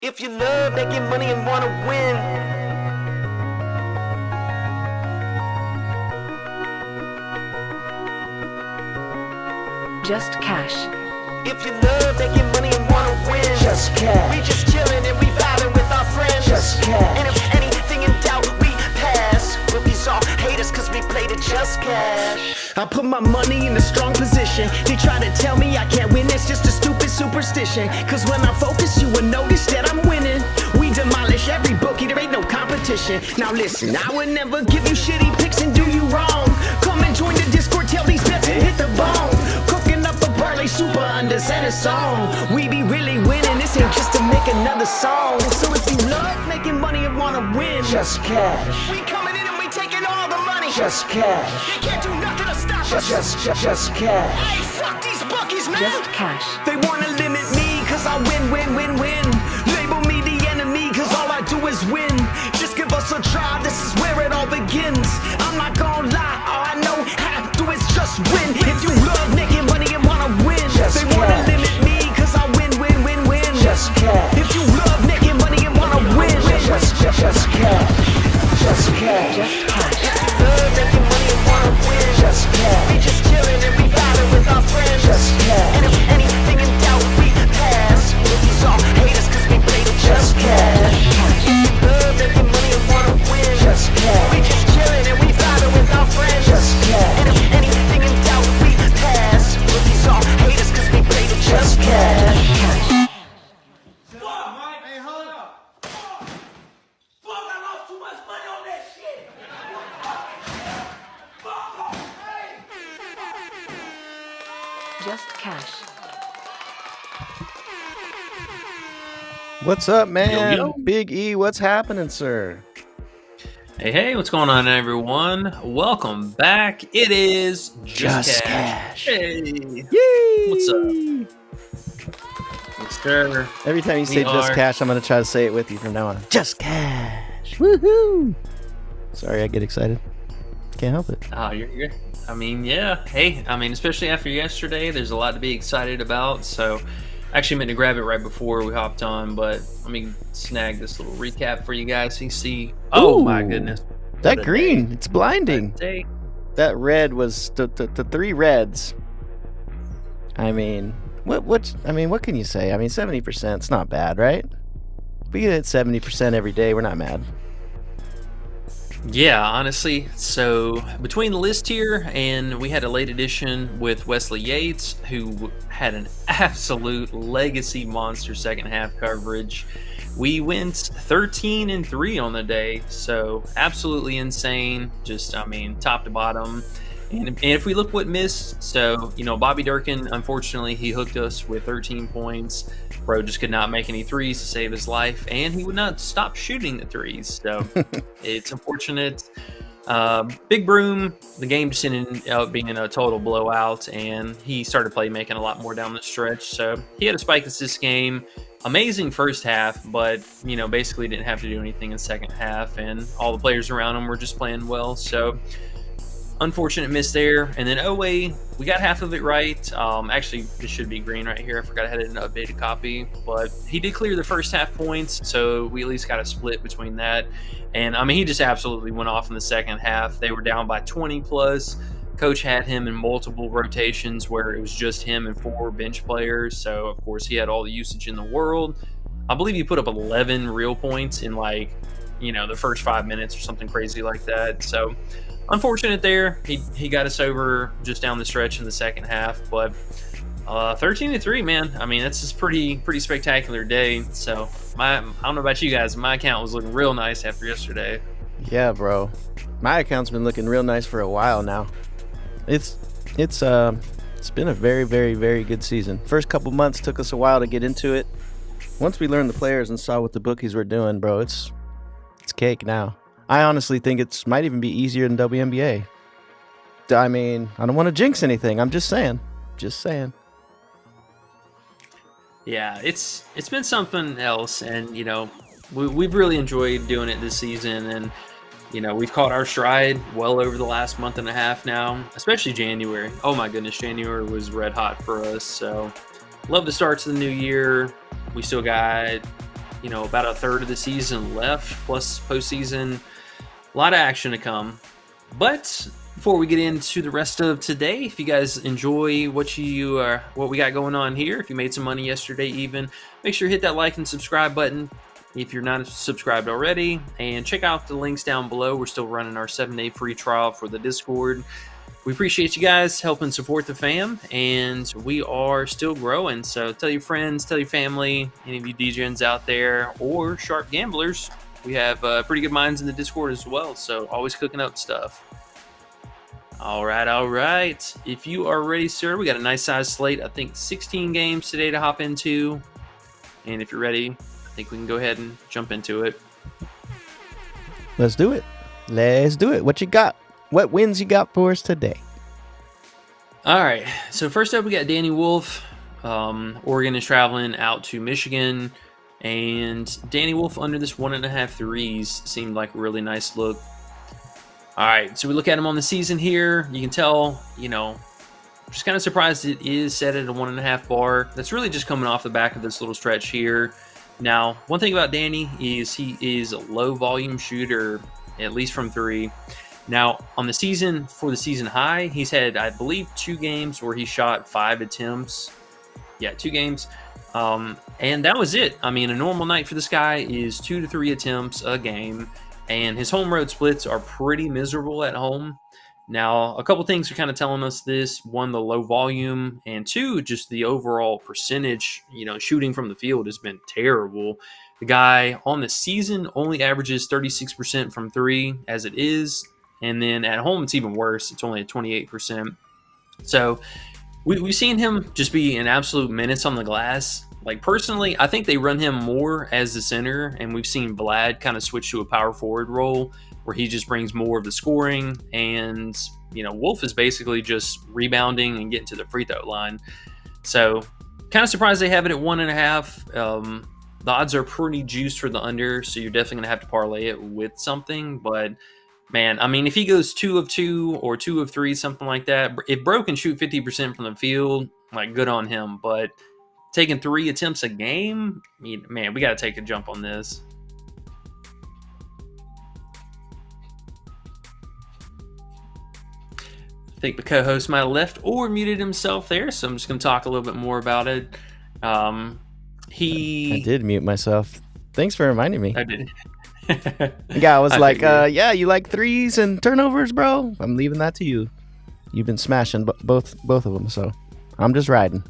If you love making money and wanna win, Just cash. if you love making money and wanna win, Just cash. we just chillin' and we vibing with our friends. Just cash. And if anything in doubt, we pass. Rookies all hate us cause we played it just cash. I put my money in a strong position. They try to tell me I can't win, it's just a stupid superstition. Cause when I focus, you will notice that I'm winning. We demolish every bookie, there ain't no competition. Now listen, I would never give you shitty picks and do you wrong. Come and join the Discord, tell these bets and hit the bone. Cooking up a parlay super unders and a song. We be really winning, this ain't just to make another song. So if you love making money and wanna win, just cash. We coming in and we taking all the money. Just cash. They can't do nothing to stop us. Just cash. Hey, fuck these bookies, man. Just cash. They wanna limit me cause I win. Label me the enemy cause all I do is win. Just give us a try, this is where it all begins. I'm not gonna lie, all I know how to do is just win. If you love making money and wanna win, they wanna limit me cause I win. Just cash. If you love making money and wanna win, just cash. Just cash. Just cash. Love making money and wanna win. Just cash. We just chillin' and we vibing with our friends. Just cash. And if anything in doubt, we pass. Rookies all hate us cause we played it just cash. Love making money and wanna win. Just cash. We just chillin' and we vibing with our friends. Just cash. And if anything in doubt, we pass. Rookies all hate us cause we played it just cash. Hey, hold up. Fuck, I lost too much money on that shit. Fuck. Hey. Just cash. What's up, man? Yo, yo. Big E, what's happening, sir? Hey, what's going on, everyone? Welcome back. It is Just Cash. Hey, Yay! what's up? Yes, sir. Every time you say We Just are- Cash, I'm going to try to say it with you from now on. Just Cash. Woohoo! Sorry, I get excited. Can't help it. Oh, you're good. I mean, yeah. Hey, I mean, especially after yesterday, there's a lot to be excited about. So, I actually meant to grab it right before we hopped on, but let me snag this little recap for you guys so you see. Oh, Ooh, my goodness. That What a green, day. it's blinding. What a day. That red was the three reds. I mean, what can you say? I mean, 70%, it's not bad, right? We get it 70% every day, we're not mad. Yeah, honestly. So between the list here, and we had a late edition with Wesley Yates, who had an absolute legacy monster second half coverage. We went 13-3 on the day, so absolutely insane. Just, I mean, top to bottom. And if we look what missed, so, Bobby Durkin, unfortunately, he hooked us with 13 points. Bro just could not make any threes to save his life, and he would not stop shooting the threes. So it's unfortunate. Big Broom, the game just ended up being a total blowout, and he started playmaking a lot more down the stretch. So he had a spike this game. Amazing first half, but, basically didn't have to do anything in second half, and all the players around him were just playing well. So unfortunate miss there. And then Owe, we got half of it right. Actually, this should be green right here. I forgot I had an updated copy. But he did clear the first half points, so we at least got a split between that. And, I mean, he just absolutely went off in the second half. They were down by 20+. Coach had him in multiple rotations where it was just him and 4 bench players. So, of course, he had all the usage in the world. I believe he put up 11 real points in, the first 5 minutes or something crazy like that. So, unfortunate there. He got us over just down the stretch in the second half, but 13-3, man. I mean, that's just pretty spectacular day. So I don't know about you guys, my account was looking real nice after yesterday. Yeah, bro. My account's been looking real nice for a while now. It's been a very, very, very good season. First couple months took us a while to get into it. Once we learned the players and saw what the bookies were doing, bro, it's cake now. I honestly think it might even be easier than WNBA. I mean, I don't want to jinx anything. I'm just saying. Yeah, it's been something else, and we've really enjoyed doing it this season, and we've caught our stride well over the last month and a half now, especially January. Oh my goodness, January was red hot for us. So love the start to the new year. We still got about a third of the season left, plus postseason. A lot of action to come. But before we get into the rest of today, if you guys enjoy what we got going on here, if you made some money yesterday even, make sure to hit that like and subscribe button if you're not subscribed already. And check out the links down below. We're still running our 7-day free trial for the Discord. We appreciate you guys helping support the fam, and we are still growing. So tell your friends, tell your family, any of you DJs out there or sharp gamblers. We have pretty good minds in the Discord as well, so always cooking up stuff. All right. If you are ready, sir, we got a nice size slate. I think 16 games today to hop into. And if you're ready, I think we can go ahead and jump into it. Let's do it. What you got? What wins you got for us today? All right. So first up, we got Danny Wolf. Oregon is traveling out to Michigan. And Danny Wolf under this 1.5 threes seemed like a really nice look. All right, so we look at him on the season here. You can tell, just kind of surprised it is set at a 1.5 bar. That's really just coming off the back of this little stretch here. Now, one thing about Danny is he is a low volume shooter, at least from three. Now, on the season, for the season high, he's had, I believe, 2 games where he shot 5 attempts. Yeah, 2 games. And that was it. I mean, a normal night for this guy is 2 to 3 attempts a game, and his home road splits are pretty miserable at home. Now, a couple things are kind of telling us this. 1, the low volume, and 2, just the overall percentage, shooting from the field has been terrible. The guy on the season only averages 36% from 3 as it is, and then at home it's even worse. It's only at 28%. So we've seen him just be an absolute menace on the glass. Like, personally, I think they run him more as the center, and we've seen Vlad kind of switch to a power forward role where he just brings more of the scoring, and, Wolf is basically just rebounding and getting to the free throw line. So, kind of surprised they have it at 1.5. The odds are pretty juiced for the under, so you're definitely going to have to parlay it with something, but man, I mean, if he goes 2 of 2 or 2 of 3, something like that, if Bro can shoot 50% from the field, like, good on him. But taking 3 attempts a game, man, we got to take a jump on this. I think the co-host might have left or muted himself there, so I'm just going to talk a little bit more about it. I did mute myself. Thanks for reminding me. I did. Yeah, I was like, you like threes and turnovers, bro? I'm leaving that to you. You've been smashing both of them, so I'm just riding.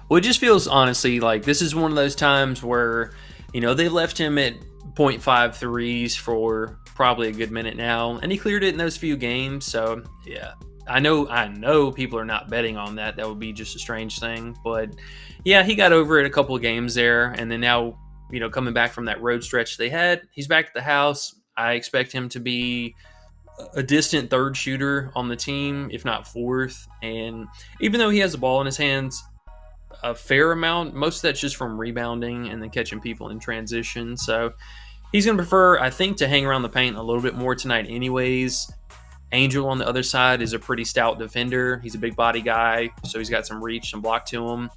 Well, it just feels, honestly, like this is one of those times where, they left him at 0.5 threes for probably a good minute now, and he cleared it in those few games. So, yeah, I know people are not betting on that. That would be just a strange thing. But, yeah, he got over it a couple of games there, and then now, coming back from that road stretch they had, he's back at the house. I expect him to be a distant third shooter on the team, if not fourth. And even though he has the ball in his hands a fair amount, most of that's just from rebounding and then catching people in transition. So he's going to prefer, I think, to hang around the paint a little bit more tonight anyways. Angel on the other side is a pretty stout defender. He's a big body guy, so he's got some reach, some block to him.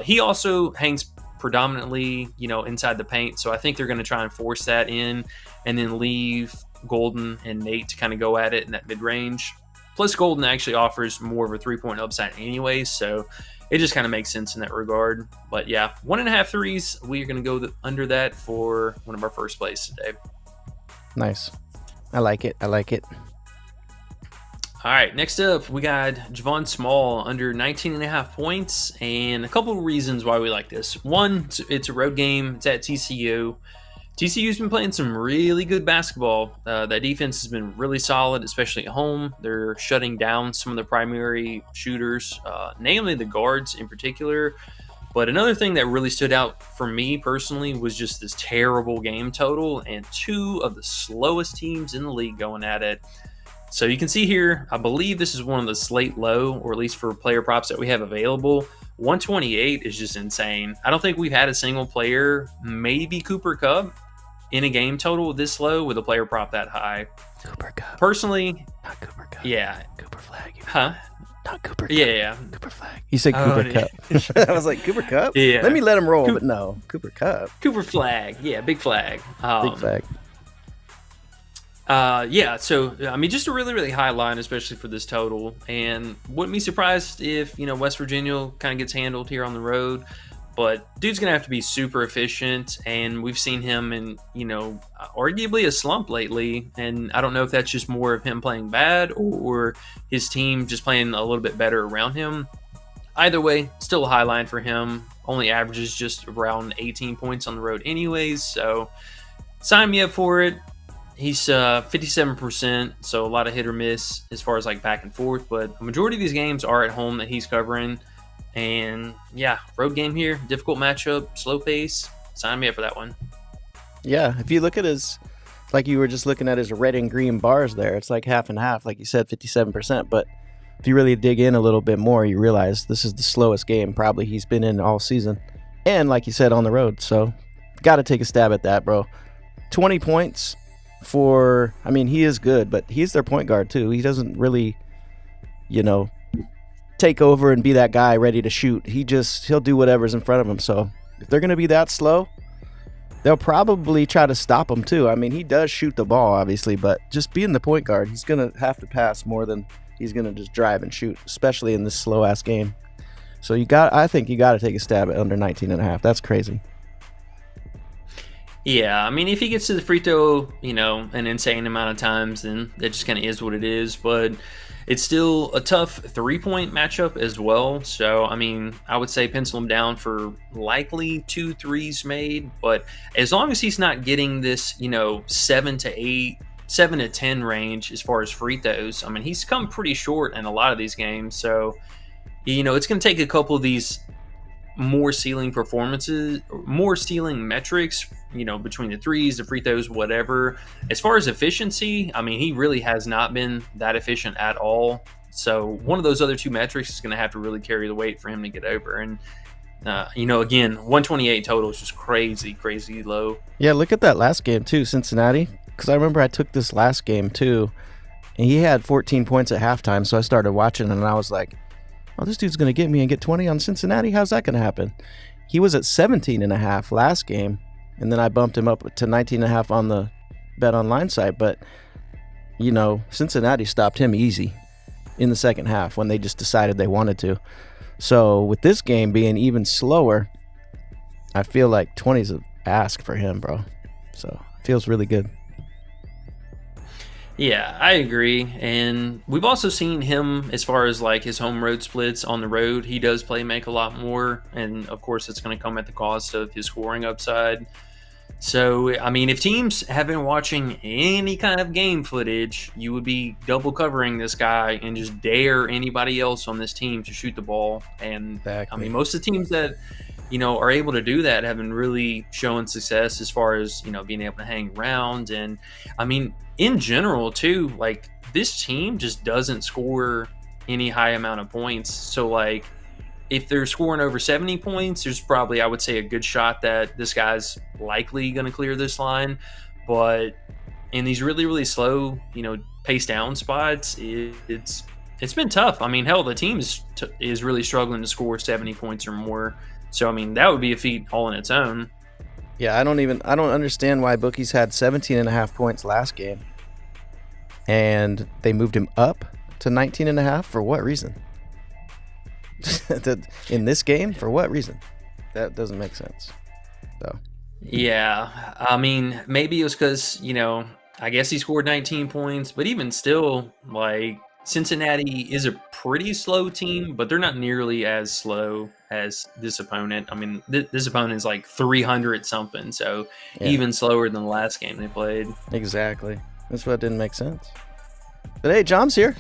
He also hangs predominantly, inside the paint. So I think they're going to try and force that in and then leave Golden and Nate to kind of go at it in that mid-range. Plus, Golden actually offers more of a three-point upside anyway, so it just kind of makes sense in that regard. But yeah, 1.5 threes. We are going to go under that for one of our first plays today. Nice. I like it. All right, next up, we got Javon Small under 19.5 points, and a couple of reasons why we like this. One, it's a road game. It's at TCU. TCU's been playing some really good basketball. That defense has been really solid, especially at home. They're shutting down some of the primary shooters, namely the guards in particular. But another thing that really stood out for me personally was just this terrible game total and 2 of the slowest teams in the league going at it. So you can see here, I believe this is one of the slate low, or at least for player props that we have available. 128 is just insane. I don't think we've had a single player, maybe Cooper Kupp, in a game total this low with a player prop that high. Cooper Kupp. Personally, not Cooper Kupp. Yeah. Cooper Flag. Huh? Not Cooper Cup. Yeah. Cooper Flag. You said Oh, Cooper Cup. I was like, Cooper Cup? Yeah. Let me let him roll, but no. Cooper Cup. Cooper Flag. Yeah, big flag. Big flag. Yeah, so, I mean, just a really, really high line, especially for this total. And wouldn't be surprised if, West Virginia kind of gets handled here on the road. But dude's going to have to be super efficient, and we've seen him in, arguably a slump lately. And I don't know if that's just more of him playing bad or his team just playing a little bit better around him. Either way, still a high line for him. Only averages just around 18 points on the road anyways, so sign me up for it. He's 57%, so a lot of hit or miss as far as like back and forth, but a majority of these games are at home that he's covering. And yeah, road game here, difficult matchup, slow pace. Sign me up for that one. Yeah, if you look at his, like you were just looking at his red and green bars there, it's like half and half, like you said, 57%. But if you really dig in a little bit more, you realize this is the slowest game probably he's been in all season. And like you said, on the road. So got to take a stab at that, bro. 20 points for, I mean, he is good, but he's their point guard too. He doesn't really, take over and be that guy ready to shoot. He'll do whatever's in front of him. So if they're going to be that slow, they'll probably try to stop him too. I mean, he does shoot the ball, obviously, but just being the point guard, he's going to have to pass more than he's going to just drive and shoot, especially in this slow-ass game. So I think you got to take a stab at under 19.5. That's crazy. Yeah, I mean, if he gets to the free throw, an insane amount of times, then that just kind of is what it is. But it's still a tough 3-point matchup as well. So, I mean, I would say pencil him down for likely 2 threes made. But as long as he's not getting this, 7 to 8, 7 to 10 range as far as free throws, I mean, he's come pretty short in a lot of these games. So, it's going to take a couple of these more ceiling performances, more ceiling metrics, between the threes, the free throws, whatever. As far as efficiency, I mean, he really has not been that efficient at all. So one of those other two metrics is going to have to really carry the weight for him to get over. And, again, 128 total is just crazy, crazy low. Yeah, look at that last game too, Cincinnati. Because I remember I took this last game too, and he had 14 points at halftime. So I started watching, and I was like, oh, this dude's going to get me and get 20 on Cincinnati? How's that going to happen? He was at 17.5 last game, and then I bumped him up to 19.5 on the Bet Online site. But, Cincinnati stopped him easy in the second half when they just decided they wanted to. So with this game being even slower, I feel like 20's an ask for him, bro. So it feels really good. Yeah, I agree. And we've also seen him as far as like his home road splits on the road. He does make a lot more. And of course, it's going to come at the cost of his scoring upside. So, I mean, if teams have been watching any kind of game footage, you would be double covering this guy and just dare anybody else on this team to shoot the ball. And exactly. I mean, most of the teams that, are able to do that have been really showing success as far as, being able to hang around. And I mean, in general too, like this team just doesn't score any high amount of points. So like if they're scoring over 70 points, there's probably, I would say, a good shot that this guy's likely going to clear this line. But in these really, really slow, pace down spots, it's been tough. I mean, hell, the team is really struggling to score 70 points or more. So, I mean, that would be a feat all on its own. Yeah, I don't understand why bookies had 17.5 points last game. And they moved him up to 19.5 for what reason? In this game, for what reason? That doesn't make sense. So. Yeah, I mean, maybe it was because, I guess he scored 19 points, but even still, like, Cincinnati is a pretty slow team, but they're not nearly as slow as this opponent. I mean, this opponent is like 300 something, so even slower than the last game they played. Exactly. That's what didn't make sense. But hey, Jom's here.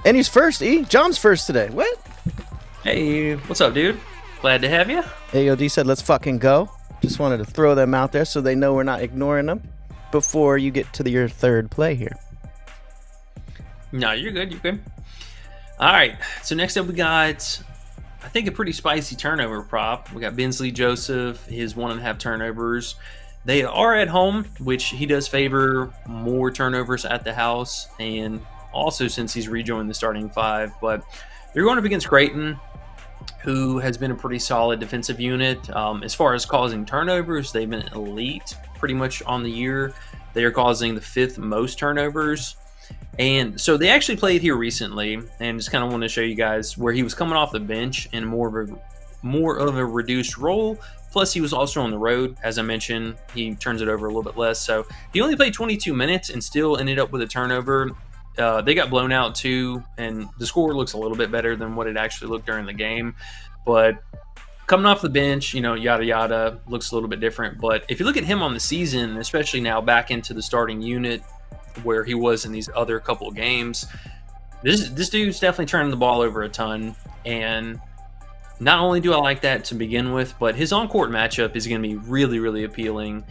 And he's first, E. Jom's first today. What? Hey, what's up, dude? Glad to have you. AOD said, let's fucking go. Just wanted to throw them out there so they know we're not ignoring them before you get to your third play here. No, you're good. You're good. All right. So next up, we got, I think, a pretty spicy turnover prop. We got Bensley Joseph, his 1.5 turnovers. They are at home, which he does favor more turnovers at the house, and also since he's rejoined the starting five. But They're going up against Creighton, who has been a pretty solid defensive unit. As far as causing turnovers, they've been elite pretty much on the year. They are causing the 5th most turnovers. And so they actually played here recently, and just kind of want to show you guys where he was coming off the bench in more of a reduced role. Plus, he was also on the road. As I mentioned, he turns it over a little bit less. So he only played 22 minutes and still ended up with a turnover. They got blown out too, and the score looks a little bit better than what it actually looked during the game. But coming off the bench, yada yada, looks a little bit different. But if you look at him on the season, especially now back into the starting unit where he was in these other couple of games, this dude's definitely turning the ball over a ton. And not only do I like that to begin with, but his on-court matchup is going to be really, really appealing.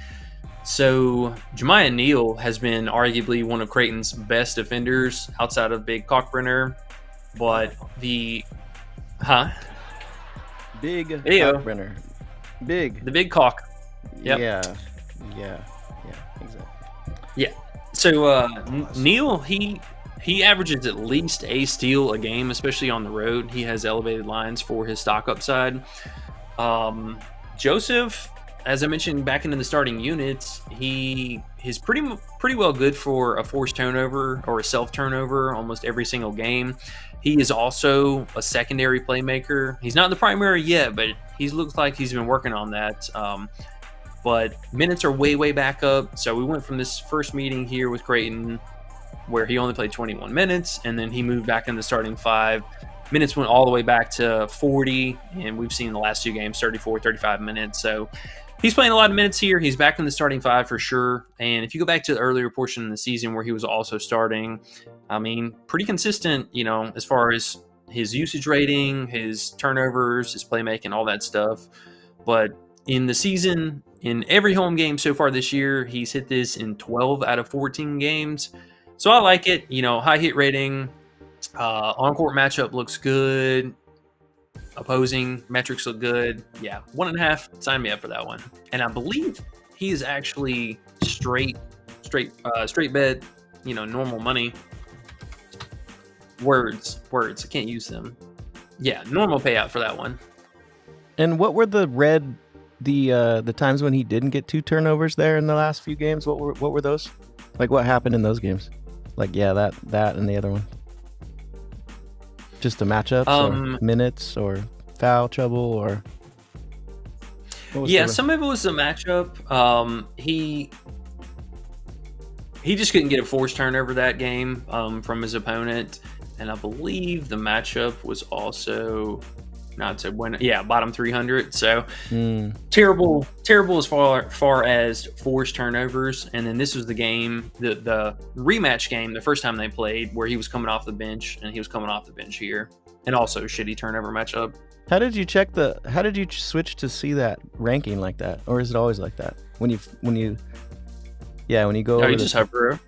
So Jemiah Neal has been arguably one of Creighton's best defenders outside of Big Cockbrenner. But Big Ayo. Cockbrenner. Big. The big cock. Yep. Yeah, exactly. Yeah. So Neal, he averages at least a steal a game, especially on the road. He has elevated lines for his stock upside. Joseph, as I mentioned, back into the starting units, he is pretty well good for a forced turnover or a self turnover almost every single game. He is also a secondary playmaker. He's not the primary yet, but he looks like he's been working on that. But minutes are way back up. So we went from this first meeting here with Creighton where he only played 21 minutes, and then he moved back in the starting 5. Minutes went all the way back to 40, and we've seen the last 2 games 34, 35 minutes. So he's playing a lot of minutes here. He's back in the starting 5 for sure. And if you go back to the earlier portion of the season where he was also starting, I mean, pretty consistent, as far as his usage rating, his turnovers, his playmaking, all that stuff. But in the season, in every home game so far this year, he's hit this in 12 out of 14 games. So I like it. High hit rating, on-court matchup looks good. Opposing metrics look good. Yeah, 1.5. Sign me up for that one. And I believe he is actually straight bet. Normal money. Words. I can't use them. Yeah, normal payout for that one. And what were the times when he didn't get 2 turnovers there in the last few games? What were those? Like, what happened in those games? Like, yeah, that and the other one. Just the matchups, or minutes, or foul trouble, or some of it was the matchup. He just couldn't get a forced turnover that game from his opponent, and I believe the matchup was also not to win. Yeah, bottom 300. So terrible as far as forced turnovers. And then this was the game, the rematch game, the first time they played, where he was coming off the bench, and he was coming off the bench here, and also shitty turnover matchup. How did you switch to see that ranking like that, or is it always like that when you go? Oh, you just hover,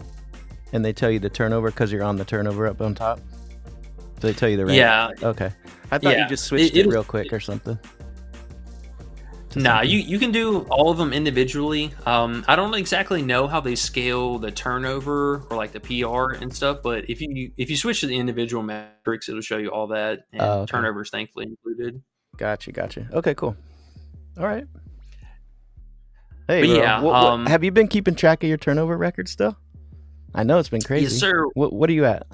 and they tell you the turnover because you're on the turnover up on top. Do they tell you the rank? Yeah. Okay. I thought you just switched it real quick or something. Nah, you can do all of them individually. I don't exactly know how they scale the turnover or like the PR and stuff, but if you switch to the individual metrics, it'll show you all that, and turnovers thankfully included. Gotcha. Okay, cool. All right. Hey, but bro, yeah, have you been keeping track of your turnover record still? I know it's been crazy. Yes, sir. What are you at?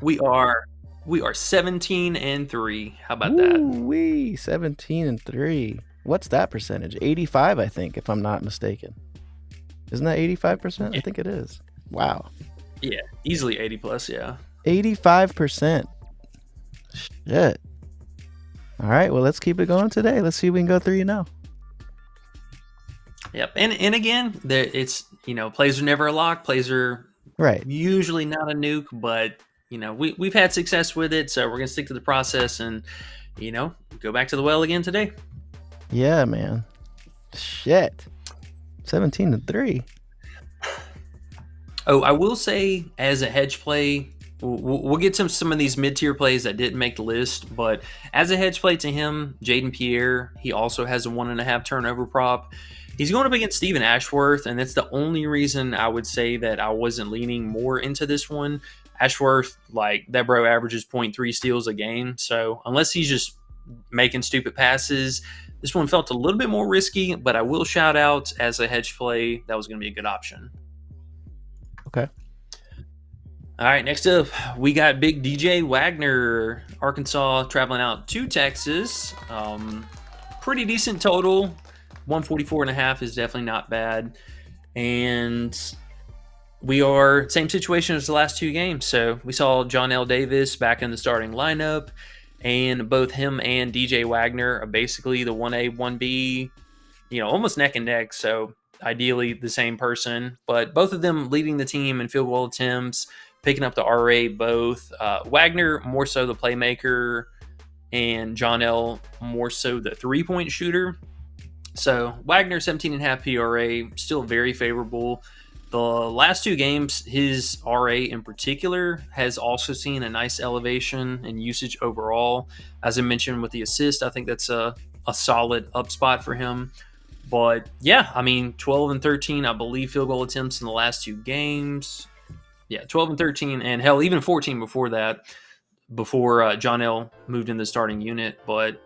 We are 17-3. How about that? Wee, 17-3. What's that percentage? 85, I think, if I'm not mistaken. Isn't that 85%? Yeah. I think it is. Wow. Yeah, easily 80 plus, yeah. 85%. Shit. All right, well, let's keep it going today. Let's see if we can go 3-0. Yep, and again, it's, plays are never a lock. Plays are usually not a nuke, but, we've had success with it, so we're going to stick to the process and, go back to the well again today. Yeah, man. Shit. 17-3. Oh, I will say, as a hedge play, we'll get to some of these mid-tier plays that didn't make the list, but as a hedge play to him, Jaden Pierre, he also has a 1.5 turnover prop. He's going up against Stephen Ashworth, and that's the only reason I would say that I wasn't leaning more into this one. Ashworth, like that bro averages 0.3 steals a game. So unless he's just making stupid passes, this one felt a little bit more risky, but I will shout out as a hedge play, that was going to be a good option. Okay. All right, next up, we got big DJ Wagner, Arkansas, traveling out to Texas. Pretty decent total. 144.5 is definitely not bad. And we are same situation as the last two games. So we saw John L. Davis back in the starting lineup, and both him and DJ Wagner are basically the 1A, 1B, almost neck and neck. So ideally the same person, but both of them leading the team in field goal attempts, picking up the RA both. Wagner more so the playmaker, and John L. more so the three-point shooter. So Wagner 17.5 PRA, still very favorable. The last two games, his RA in particular has also seen a nice elevation in usage overall. As I mentioned with the assist, I think that's a solid up spot for him. But yeah, 12 and 13, I believe, field goal attempts in the last two games. Yeah, 12 and 13, and hell, even 14 before that, before John L. moved in the starting unit. But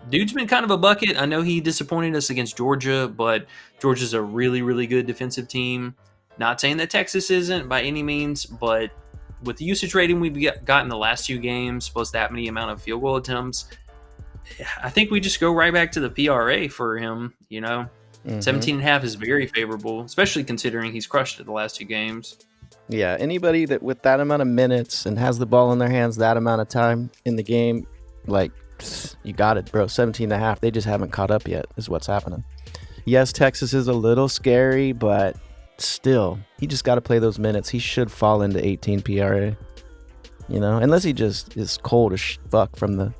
dude's been kind of a bucket. I know he disappointed us against Georgia, but Georgia's a really, really good defensive team. Not saying that Texas isn't by any means, but with the usage rating we've gotten the last two games, plus that many amount of field goal attempts, I think we just go right back to the PRA for him, 17.5 is very favorable, especially considering he's crushed it the last two games. Yeah, anybody that with that amount of minutes and has the ball in their hands that amount of time in the game, you got it, bro. 17.5. They just haven't caught up yet, is what's happening. Yes, Texas is a little scary, but still, he just got to play those minutes. He should fall into 18 PRA, unless he just is cold as fuck from the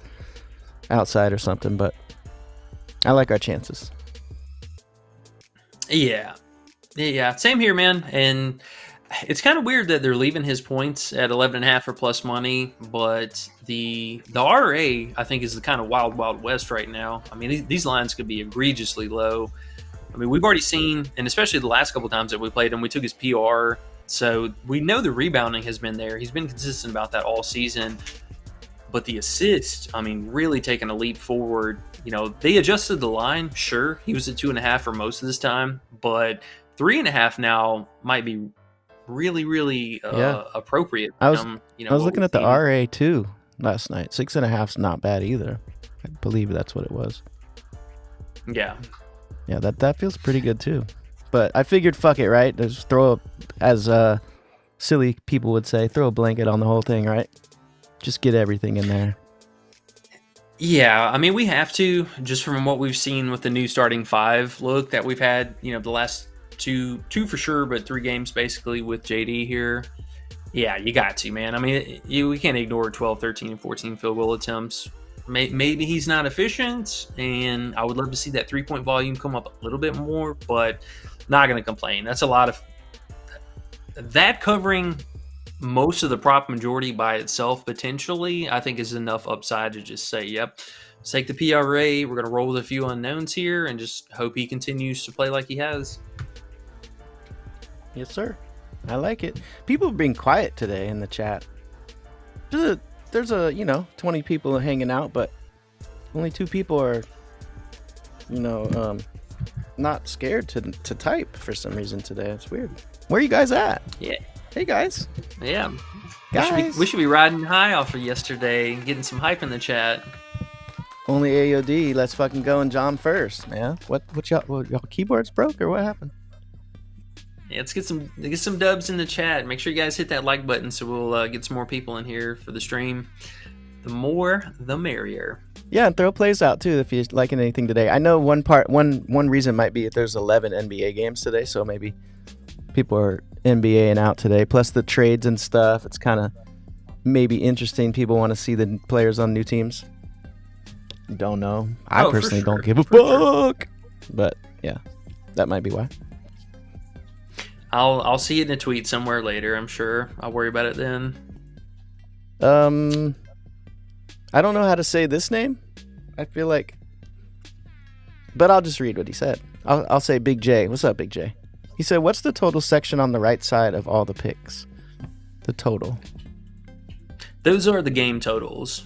outside or something. But I like our chances. Yeah, same here, man. And it's kind of weird that they're leaving his points at 11.5 for plus money, but the RA, I think, is the kind of wild west right now. These lines could be egregiously low. We've already seen, and especially the last couple times that we played him, we took his PR, so we know the rebounding has been there. He's been consistent about that all season. But the assist, really taking a leap forward. They adjusted the line. Sure, he was at 2.5 for most of this time, but 3.5 now might be really, really appropriate. I was looking at the RA too last night. 6.5's not bad either. I believe that's what it was. Yeah, that feels pretty good too. But I figured, fuck it, right? Just as silly people would say, throw a blanket on the whole thing, right? Just get everything in there. Yeah, we have to, just from what we've seen with the new starting five look that we've had, the last two for sure, but 3 games basically with JD here. Yeah, you got to, man. We can't ignore 12, 13, and 14 field goal attempts. Maybe he's not efficient, and I would love to see that 3-point volume come up a little bit more, but not going to complain. That's a lot of that covering most of the prop majority by itself, potentially, I think is enough upside to just say, yep, let's take the PRA. We're going to roll with a few unknowns here and just hope he continues to play like he has. Yes, sir. I like it. People being quiet today in the chat. There's 20 people hanging out, but only 2 people are, not scared to type for some reason today. It's weird. Where are you guys at? Yeah. Hey, guys. Yeah. Guys. We should be riding high off of yesterday and getting some hype in the chat. Only AOD. Let's fucking go and John first, man. What y'all keyboards broke or what happened? Yeah, let's get some dubs in the chat. Make sure you guys hit that like button so we'll get some more people in here for the stream. The more, the merrier. Yeah, and throw plays out too if you're liking anything today. I know one reason might be there's 11 NBA games today, so maybe people are NBAing out today. Plus the trades and stuff. It's kind of maybe interesting. People want to see the players on new teams. Don't know. I personally don't give a fuck. But yeah, that might be why. I'll see it in a tweet somewhere later, I'm sure. I'll worry about it then. I don't know how to say this name. I feel like, but I'll just read what he said. I'll say Big J. What's up, Big J? He said, "What's the total section on the right side of all the picks?" The total. Those are the game totals.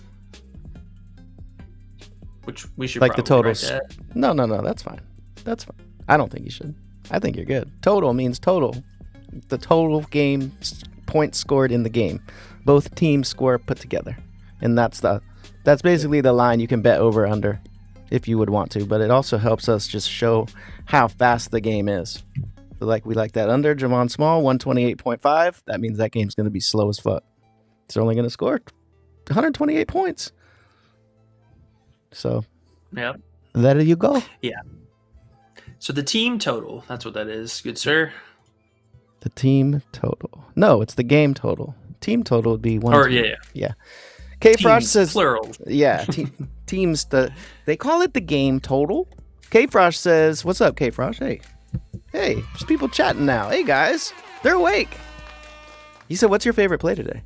Which we should Like the probably totals. write that. No, that's fine. That's fine. I don't think you should. I think you're good. Total means total. The total game points scored in the game. Both teams score put together. And that's basically the line you can bet over under if you would want to, but it also helps us just show how fast the game is. So like we like that under Javon Small 128.5. That means that game's going to be slow as fuck. It's only going to score 128 points. So, yeah, there you go. Yeah. So the team total, that's what that is. Good, sir. The team total. No, it's the game total. Team total would be one. Or, yeah. K Frosh says plural. Yeah, teams. They call it the game total. K Frosh says, "What's up, K Frosh? Hey, there's people chatting now. Hey guys, they're awake." He said, "What's your favorite play today?"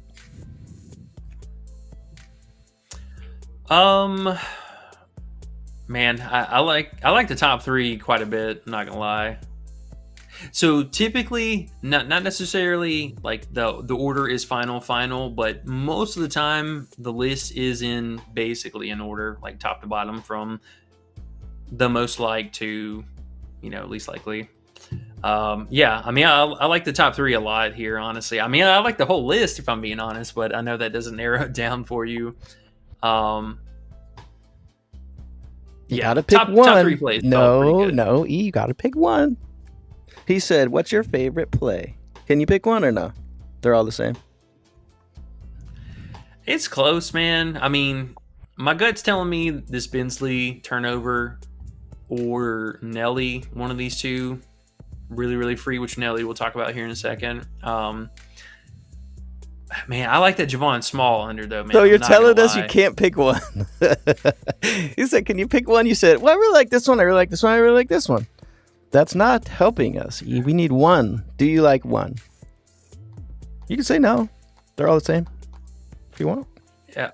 Man, I like the top three quite a bit. I'm not gonna lie. So typically, not necessarily like the order is final, but most of the time the list is in basically in order, like top to bottom, from the most liked to, least likely. Yeah, I mean, I like the top three a lot here, honestly. I mean, I like the whole list if I'm being honest, but I know that doesn't narrow it down for you. You gotta pick one. Top three plays. No, you gotta pick one. He said, "What's your favorite play?" Can you pick one or no? They're all the same. It's close, man. I mean, my gut's telling me this Bensley turnover or Nelly, one of these two, really, really free, which Nelly we'll talk about here in a second. Man, I like that Javon Small under, though, man. So you're telling us you can't pick one. He said, "Can you pick one?" You said, "Well, I really like this one. I really like this one. I really like this one." That's not helping us. We need one. Do you like one? You can say no. They're all the same if you want. Yeah.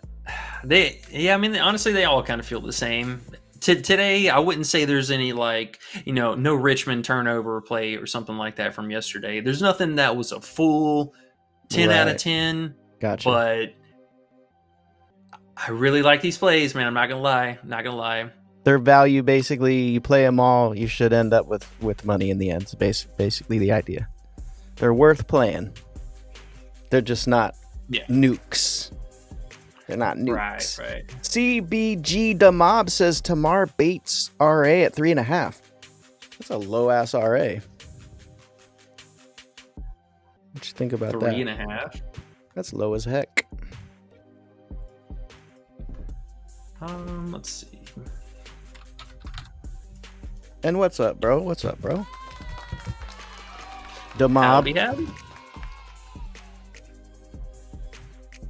I mean, honestly, they all kind of feel the same. Today, I wouldn't say there's any, no Richmond turnover play or something like that from yesterday. There's nothing that was a full 10 out of 10. Gotcha. But I really like these plays, man. I'm not going to lie. Their value, basically, you play them all, you should end up with money in the end. It's basically the idea. They're worth playing. They're just not nukes. They're not nukes. Right. CBG the Mob says Tamar Bates RA at 3.5. That's a low ass RA. What you think about that? 3.5. That's low as heck. Let's see. And what's up, bro? The Mob. Howdy.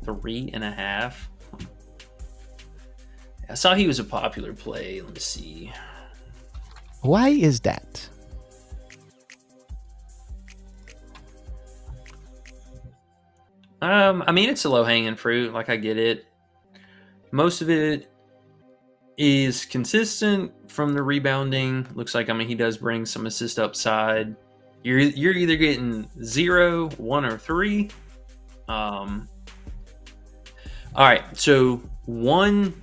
3.5. I saw he was a popular play. Let me see. Why is that? I mean, it's a low-hanging fruit. Like, I get it. Most of it is consistent from the rebounding. Looks like, he does bring some assist upside. You're either getting 0, 1, or 3. All right, so 1,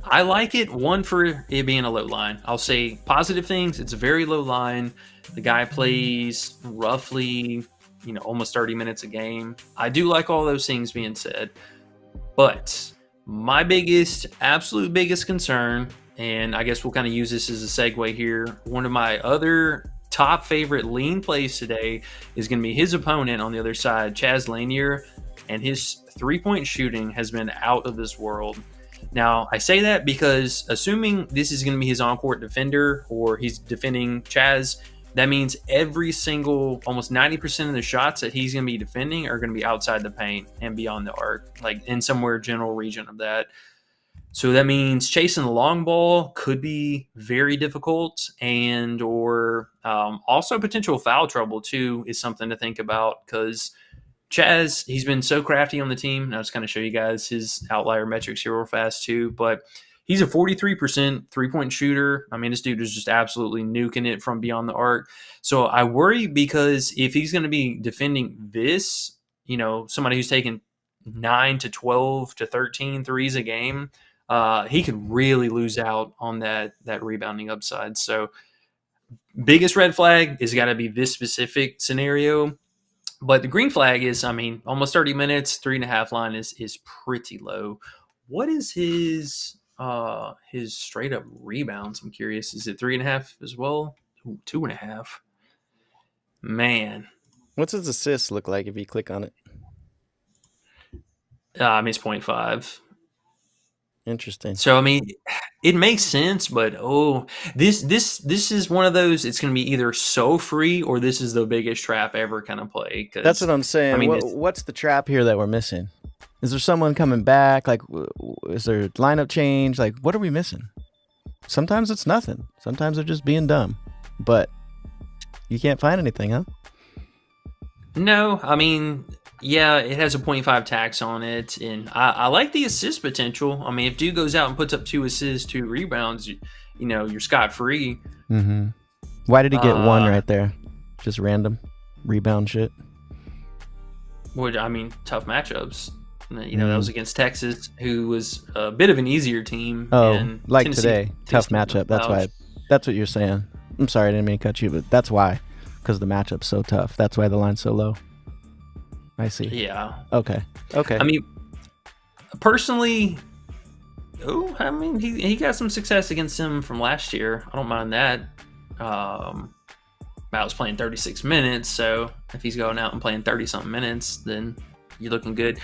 I like it. 1 for it being a low line. I'll say positive things. It's a very low line. The guy plays roughly, almost 30 minutes a game. I do like all those things being said. But my absolute biggest concern, and I guess we'll kind of use this as a segue here, one of my other top favorite lean plays today is going to be his opponent on the other side, Chaz Lanier, and his three-point shooting has been out of this world. Now, I say that because assuming this is going to be his on-court defender or he's defending Chaz, that means every single, almost 90% of the shots that he's going to be defending are going to be outside the paint and beyond the arc, like in somewhere general region of that. So that means chasing the long ball could be very difficult, and or also potential foul trouble too is something to think about, because Chaz, he's been so crafty on the team. And I'll just kind of show you guys his outlier metrics here real fast too, but he's a 43% three-point shooter. I mean, this dude is just absolutely nuking it from beyond the arc. So I worry because if he's going to be defending this, somebody who's taking 9 to 12 to 13 threes a game, he could really lose out on that rebounding upside. So biggest red flag is got to be this specific scenario. But the green flag is, almost 30 minutes, 3.5 line is pretty low. What is his straight up rebounds? I'm curious. Is it 3.5 as well? Ooh, 2.5. Man. What's his assists look like if you click on it? It's 0.5. Interesting. So it makes sense, but this is one of those. It's going to be either so free or this is the biggest trap ever kind of play. That's what I'm saying. What's the trap here that we're missing? Is there someone coming back? Like, is there lineup change? Like, what are we missing? Sometimes it's nothing. Sometimes they're just being dumb. But you can't find anything, huh? No, yeah, it has a 0.5 tax on it, and I like the assist potential. If dude goes out and puts up 2 assists, 2 rebounds, you're scot-free. Mm-hmm. Why did he get 1 right there? Just random rebound shit? Tough matchups. That was against Texas, who was a bit of an easier team. Oh, and like Tennessee, today. Tough matchup. That's why. That's what you're saying. I'm sorry, I didn't mean to cut you, but that's why. Because the matchup's so tough. That's why the line's so low. I see. Yeah. Okay. Personally, he got some success against him from last year. I don't mind that. I was playing 36 minutes, so if he's going out and playing 30-something minutes, then you're looking good.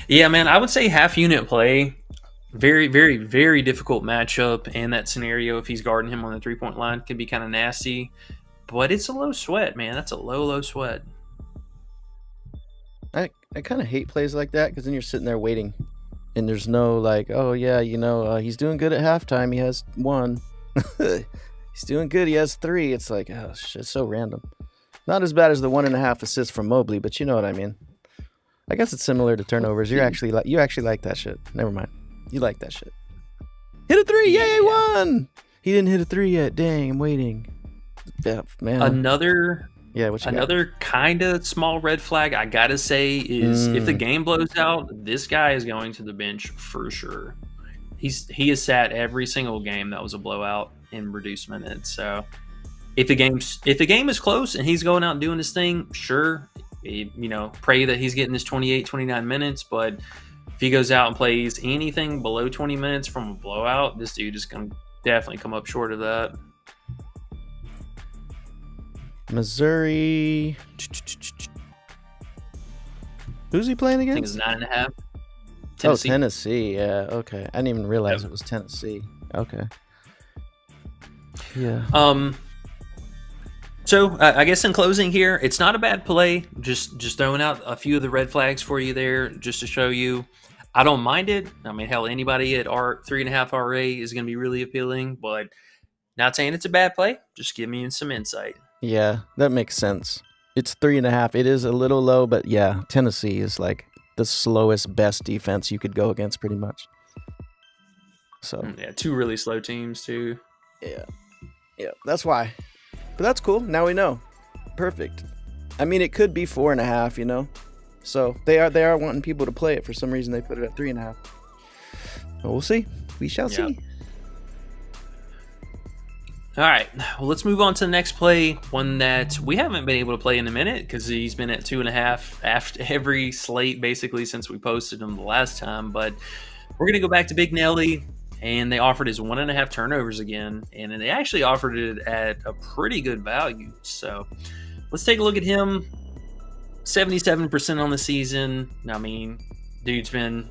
Yeah, man, I would say half unit play. Very, very, very difficult matchup, and that scenario, if he's guarding him on the three-point line, can be kind of nasty. But it's a low sweat, man. That's a low sweat. I kind of hate plays like that because then you're sitting there waiting and there's no like, oh yeah, he's doing good at halftime. He has 1. He's doing good. He has 3. It's like, oh shit, it's so random. Not as bad as the 1.5 assists from Mobley, but you know what I mean. I guess it's similar to turnovers. You actually like that shit. Never mind. You like that shit. Hit a 3. Yay, 1. He didn't hit a 3 yet. Dang, I'm waiting. Yeah, man. Another Another kind of small red flag I gotta say is if the game blows out, this guy is going to the bench for sure. He has sat every single game that was a blowout in reduced minutes. So if the game is close and he's going out and doing his thing, sure, pray that he's getting his 28, 29 minutes. But if he goes out and plays anything below 20 minutes from a blowout, this dude is going to definitely come up short of that. Missouri. Who's he playing against? I think it's 9.5. Tennessee. Oh, Tennessee. Yeah. Okay. I didn't even realize it was Tennessee. Okay. Yeah. So I guess in closing here, it's not a bad play. Just throwing out a few of the red flags for you there, just to show you. I don't mind it. Hell, anybody at 3.5 RA is going to be really appealing, but not saying it's a bad play. Just give me some insight. Yeah, that makes sense. It's 3.5. It is a little low, but yeah, Tennessee is like the slowest, best defense you could go against pretty much. So yeah, 2 really slow teams too. Yeah, that's why. But that's cool. Now we know. Perfect. It could be 4.5, So they are wanting people to play it. For some reason, they put it at 3.5. But we'll see. We shall see. All right, well, let's move on to the next play, one that we haven't been able to play in a minute because he's been at 2.5 after every slate basically since we posted him the last time. But we're going to go back to Big Nelly, and they offered his 1.5 turnovers again, and they actually offered it at a pretty good value. So let's take a look at him. 77% on the season. Dude's been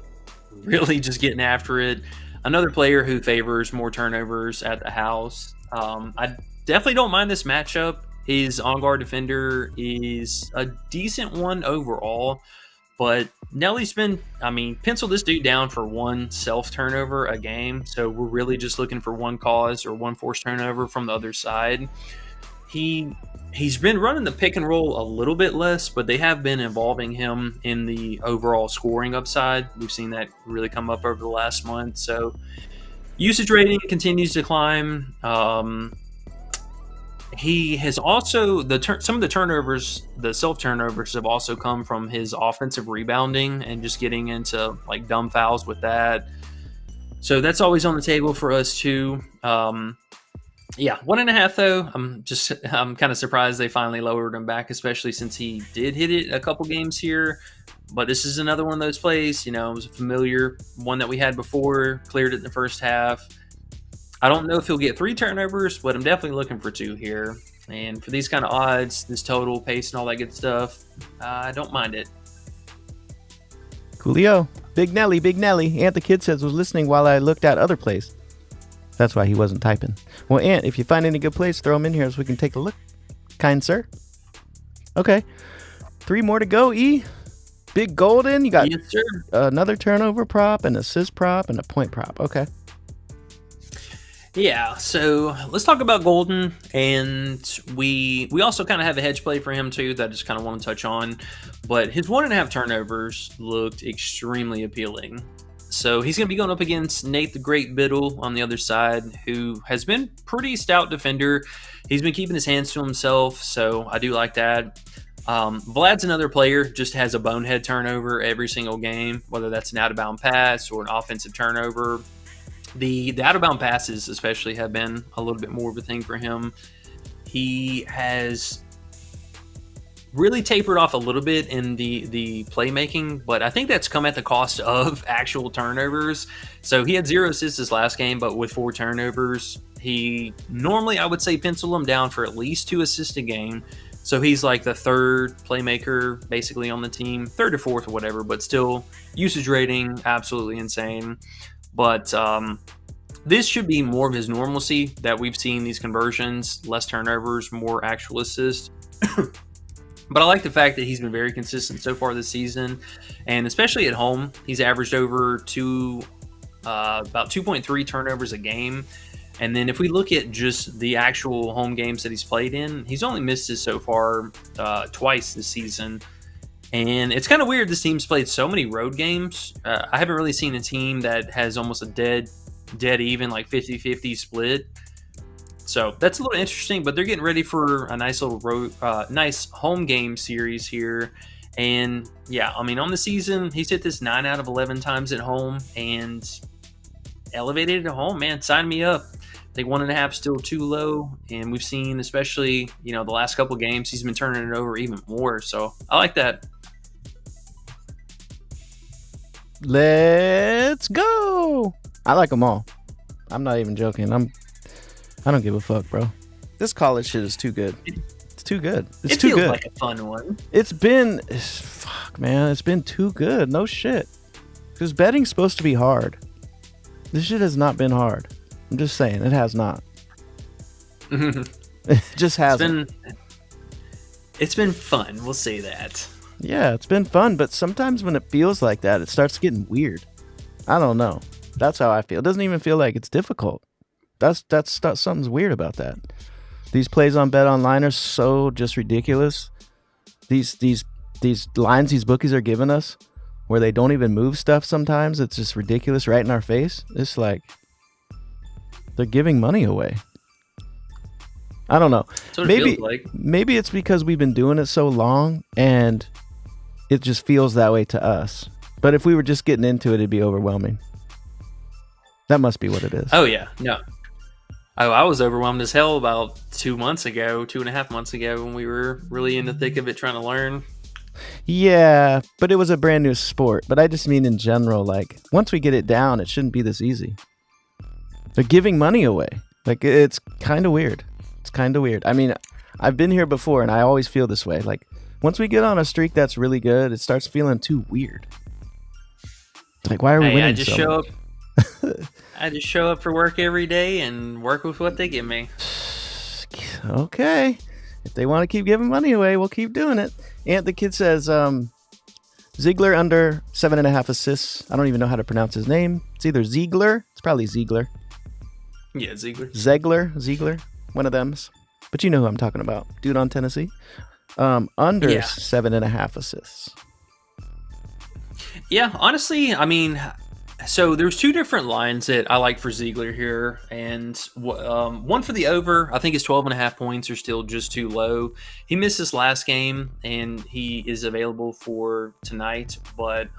really just getting after it. Another player who favors more turnovers at the house. I definitely don't mind this matchup. His on-guard defender is a decent one overall, but Nelly's been, pencil this dude down for 1 self-turnover a game, so we're really just looking for 1 cause or 1 forced turnover from the other side. He's been running the pick and roll a little bit less, but they have been involving him in the overall scoring upside. We've seen that really come up over the last month, so usage rating continues to climb. He has also some of the turnovers, the self turnovers, have also come from his offensive rebounding and just getting into like dumb fouls with that. So that's always on the table for us too. Yeah, 1.5 though. I'm kind of surprised they finally lowered him back, especially since he did hit it a couple games here. But this is another one of those plays. You know, it was a familiar one that we had before. Cleared it in the first half. I don't know if he'll get 3 turnovers, but I'm definitely looking for 2 here. And for these kind of odds, this total, pace, and all that good stuff, I don't mind it. Coolio. Big Nelly. Ant the Kid says was listening while I looked at other plays. That's why he wasn't typing. Well, Ant, if you find any good plays, throw them in here so we can take a look. Kind sir. Okay. 3 more to go, E. Big Golden. You got yes, sir. Another turnover prop, an assist prop, and a point prop. Okay. Yeah, so let's talk about Golden, and we also kind of have a hedge play for him too that I just kind of want to touch on, but his 1.5 turnovers looked extremely appealing. So he's going to be going up against Nate the Great Biddle on the other side, who has been pretty stout defender. He's been keeping his hands to himself, so I do like that. Vlad's another player, just has a bonehead turnover every single game, whether that's an out-of-bound pass or an offensive turnover. The out-of-bound passes especially have been a little bit more of a thing for him. He has really tapered off a little bit in the playmaking, but I think that's come at the cost of actual turnovers. So he had 0 assists this last game, but with 4 turnovers, he normally, I would say, pencil him down for at least 2 assists a game. So he's like the 3rd playmaker basically on the team, 3rd or 4th or whatever, but still usage rating absolutely insane. But this should be more of his normalcy that we've seen these conversions, less turnovers, more actual assists. But I like the fact that he's been very consistent so far this season, and especially at home, he's averaged over about 2.3 turnovers a game. And then if we look at just the actual home games that he's played in, he's only missed it so far twice this season. And it's kind of weird this team's played so many road games. I haven't really seen a team that has almost a dead even, like 50-50 split. So that's a little interesting, but they're getting ready for a nice little nice home game series here. And yeah, I mean, on the season, he's hit this 9 out of 11 times at home and elevated at home, man. Sign me up. I think 1.5 still too low. And we've seen, especially, the last couple games, he's been turning it over even more. So I like that. Let's go. I like them all. I'm not even joking. I don't give a fuck, bro. This college shit is too good. It's too good. It's too good. It feels good. like a fun one. It's been too good. No shit. Because betting's supposed to be hard. This shit has not been hard. I'm just saying, it has not. It just hasn't. It's been fun. We'll say that. Yeah, it's been fun, but sometimes when it feels like that, it starts getting weird. I don't know. That's how I feel. It doesn't even feel like it's difficult. That's something's weird about that. These plays on Bet Online are so just ridiculous. These lines these bookies are giving us, where they don't even move stuff sometimes. It's just ridiculous right in our face. It's like they're giving money away. I don't know. Maybe it's because we've been doing it so long and it just feels that way to us. But if we were just getting into it, it'd be overwhelming. That must be what it is. Oh, yeah. No. I was overwhelmed as hell about 2.5 months ago when we were really in the thick of it trying to learn. Yeah, but it was a brand new sport. But I just mean in general, like, once we get it down, it shouldn't be this easy. They're giving money away. Like, it's kind of weird. It's kind of weird. I mean, I've been here before, and I always feel this way. Like, once we get on a streak that's really good, it starts feeling too weird. Like, why are we winning I just so show much? up. I just show up for work every day and work with what they give me. Okay. If they want to keep giving money away, we'll keep doing it. Ant the Kid says, Ziegler under 7.5 assists. I don't even know how to pronounce his name. It's either Ziegler. It's probably Ziegler. Yeah, Ziegler. Ziegler. One of them's. But you know who I'm talking about. Dude on Tennessee. Under 7.5 assists. Yeah, honestly, I mean, So there's two different lines that I like for Ziegler here, and one for the over. I think his 12.5 points are still just too low. He missed his last game, and he is available for tonight. But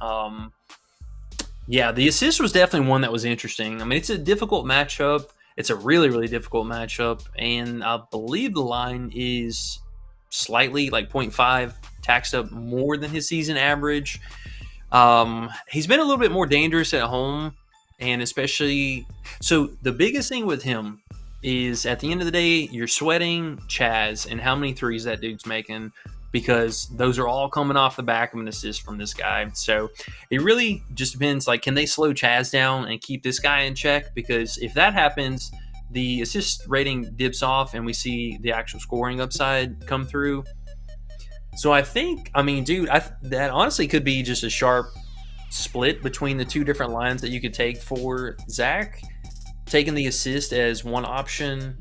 yeah, the assist was definitely one that was interesting. I mean, it's a difficult matchup. It's a really, really difficult matchup, and I believe the line is slightly like 0.5 taxed up more than his season average. He's been a little bit more dangerous at home, and especially so the biggest thing with him is at the end of the day, you're sweating Chaz and how many threes that dude's making, because those are all coming off the back of an assist from this guy. So it really just depends, like, can they slow Chaz down and keep this guy in check? Because if that happens, the assist rating dips off and we see the actual scoring upside come through. So I think, I mean, dude, that honestly could be just a sharp split between the two different lines that you could take for Zach. Taking the assist as one option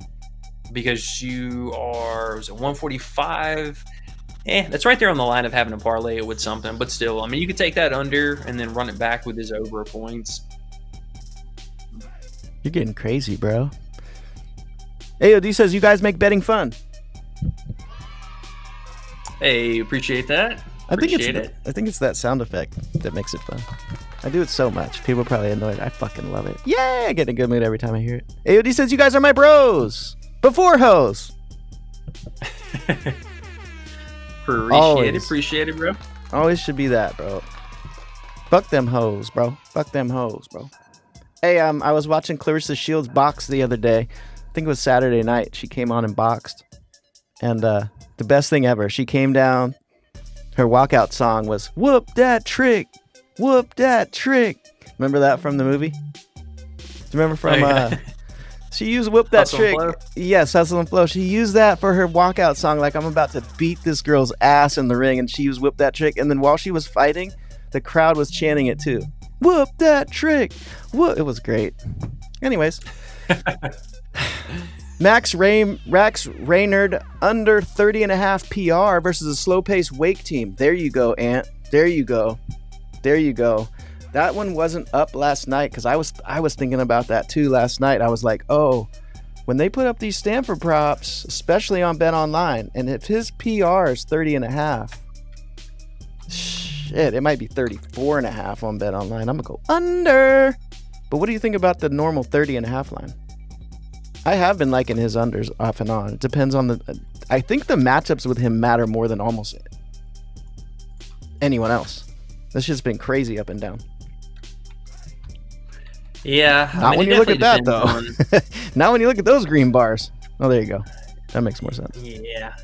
because you are, was it 145? That's right there on the line of having to parlay it with something. But still, I mean, you could take that under and then run it back with his over points. You're getting crazy, bro. AOD says you guys make betting fun. Hey, appreciate that. I think it's that sound effect that makes it fun. I do it so much. People are probably annoyed. I fucking love it. Yay! I get in a good mood every time I hear it. AOD says you guys are my bros. Before hoes. Appreciate it, bro. Always should be that, bro. Fuck them hoes, bro. Fuck them hoes, bro. Hey, I was watching Clarissa Shields box the other day. I think it was Saturday night. She came on and boxed. And the best thing ever, she came down. Her walkout song was "Whoop That Trick, Whoop That Trick." Remember that from the movie? Do you remember from? She used "Whoop That Hustle Trick." and Flow? Yes, Hustle and Flow. She used that for her walkout song. Like, I'm about to beat this girl's ass in the ring, and she used "Whoop That Trick." And then while she was fighting, the crowd was chanting it too. "Whoop that trick!" Whoop! It was great. Anyways. Max Raynard under 30.5 PR versus a slow-paced Wake team. There you go, Ant. There you go. That one wasn't up last night because I was thinking about that too last night. I was like, oh, when they put up these Stanford props, especially on Bet Online, and if his PR is 30.5, shit, it might be 34.5 on Bet Online. I'm gonna go under. But what do you think about the normal 30.5 line? I have been liking his unders off and on. It depends on I think the matchups with him matter more than almost anyone else. This shit's been crazy up and down. Yeah. Not when you look at that, though. Not when you look at those green bars. Oh, there you go. That makes more sense. Yeah.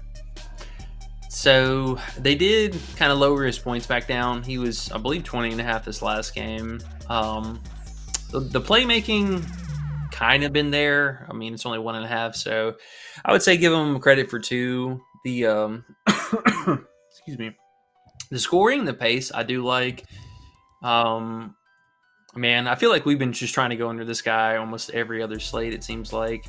So they did kind of lower his points back down. He was, I believe, 20.5 this last game. The playmaking kind of been there. I mean, it's only 1.5, so I would say give him credit for 2. The excuse me, the scoring, the pace, I do like. Man, I feel like we've been just trying to go under this guy almost every other slate. It seems like.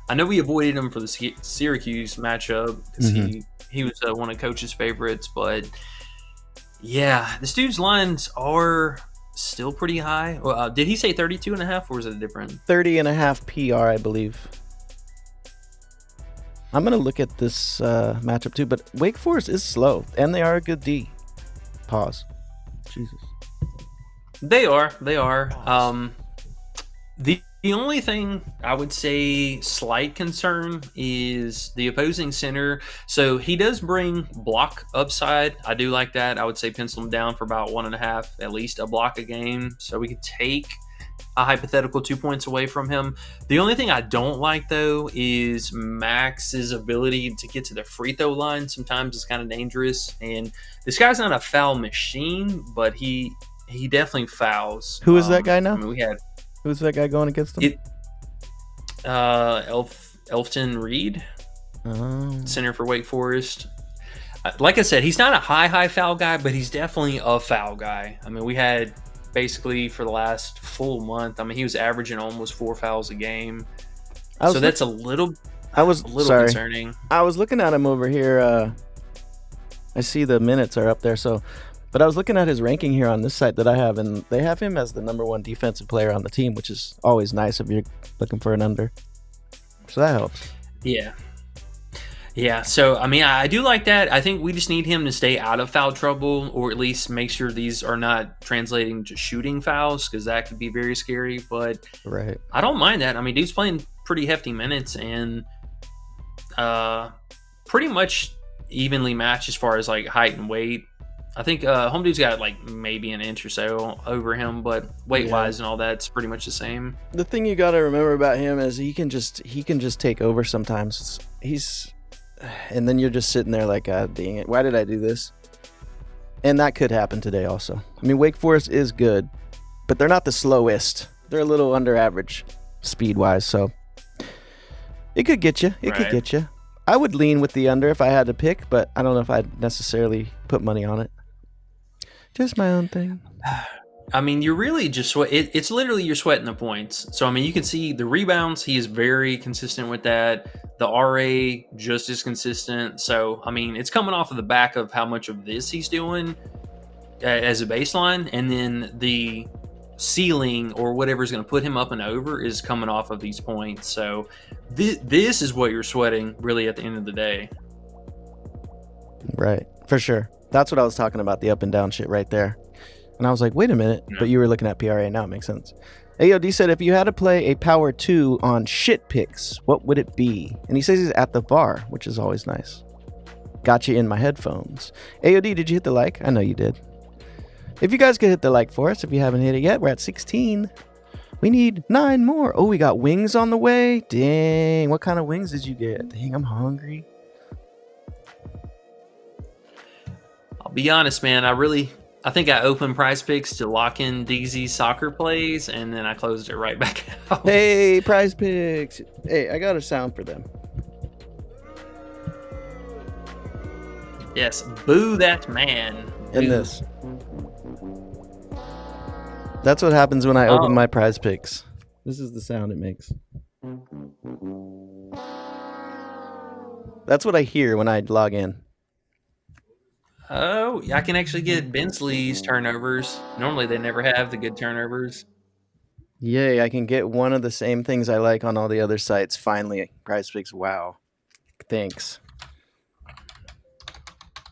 I know we avoided him for the Syracuse matchup because he was one of Coach's favorites, but yeah, this dude's lines are still pretty high. Well, did he say 32.5 or was it different? 30.5 PR, I believe. I'm going to look at this matchup too, but Wake Forest is slow, and they are a good D. Pause. Jesus. They are. The only thing I would say slight concern is the opposing center. So he does bring block upside. I do like that. I would say pencil him down for about 1.5, at least a block a game. So we could take a hypothetical 2 points away from him. The only thing I don't like, though, is Max's ability to get to the free throw line. Sometimes it's kind of dangerous. And this guy's not a foul machine, but he definitely fouls. Who is that guy now? I mean, Who's that guy going against him? Elfton Reed, center for Wake Forest. Like I said, he's not a high foul guy, but he's definitely a foul guy. I mean, we had basically for the last full month, I mean, he was averaging almost 4 fouls a game. So that's a little concerning. I was looking at him over here. I see the minutes are up there, but But I was looking at his ranking here on this site that I have, and they have him as the number 1 defensive player on the team, which is always nice if you're looking for an under. So that helps. Yeah. Yeah, so, I mean, I do like that. I think we just need him to stay out of foul trouble, or at least make sure these are not translating to shooting fouls, because that could be very scary. But Right. I don't mind that. I mean, dude's playing pretty hefty minutes and pretty much evenly matched as far as, like, height and weight. I think home dude's got, like, maybe an inch or so over him, but weight-wise and all that's pretty much the same. The thing you got to remember about him is he can just take over sometimes. And then you're just sitting there like, God dang it, why did I do this? And that could happen today also. I mean, Wake Forest is good, but they're not the slowest. They're a little under average speed-wise, so it could get you. It could get you. I would lean with the under if I had to pick, but I don't know if I'd necessarily put money on it. Just my own thing. I mean, you're really just it's literally you're sweating the points. So, I mean, you can see the rebounds. He is very consistent with that. The RA just as consistent. So, I mean, it's coming off of the back of how much of this he's doing as a baseline. And then the ceiling or whatever's going to put him up and over is coming off of these points. So, this is what you're sweating really at the end of the day. Right. For sure. That's what I was talking about, the up and down shit right there. And I was like, wait a minute. Yeah. But you were looking at PRA now. It makes sense. AOD said, if you had to play a power 2 on shit picks, what would it be? And he says he's at the bar, which is always nice. Got you in my headphones. AOD, did you hit the like? I know you did. If you guys could hit the like for us, if you haven't hit it yet, we're at 16. We need 9 more. Oh, we got wings on the way. Dang. What kind of wings did you get? Dang, I'm hungry. I'll be honest, man. I think I opened PrizePicks to lock in DZ's soccer plays, and then I closed it right back out. Hey, PrizePicks. Hey, I got a sound for them. Yes, boo that man. And this. That's what happens when I open my PrizePicks. This is the sound it makes. That's what I hear when I log in. Oh, I can actually get Bensley's turnovers. Normally they never have the good turnovers. Yay, I can get one of the same things I like on all the other sites. Finally, PrizePicks. Wow. Thanks.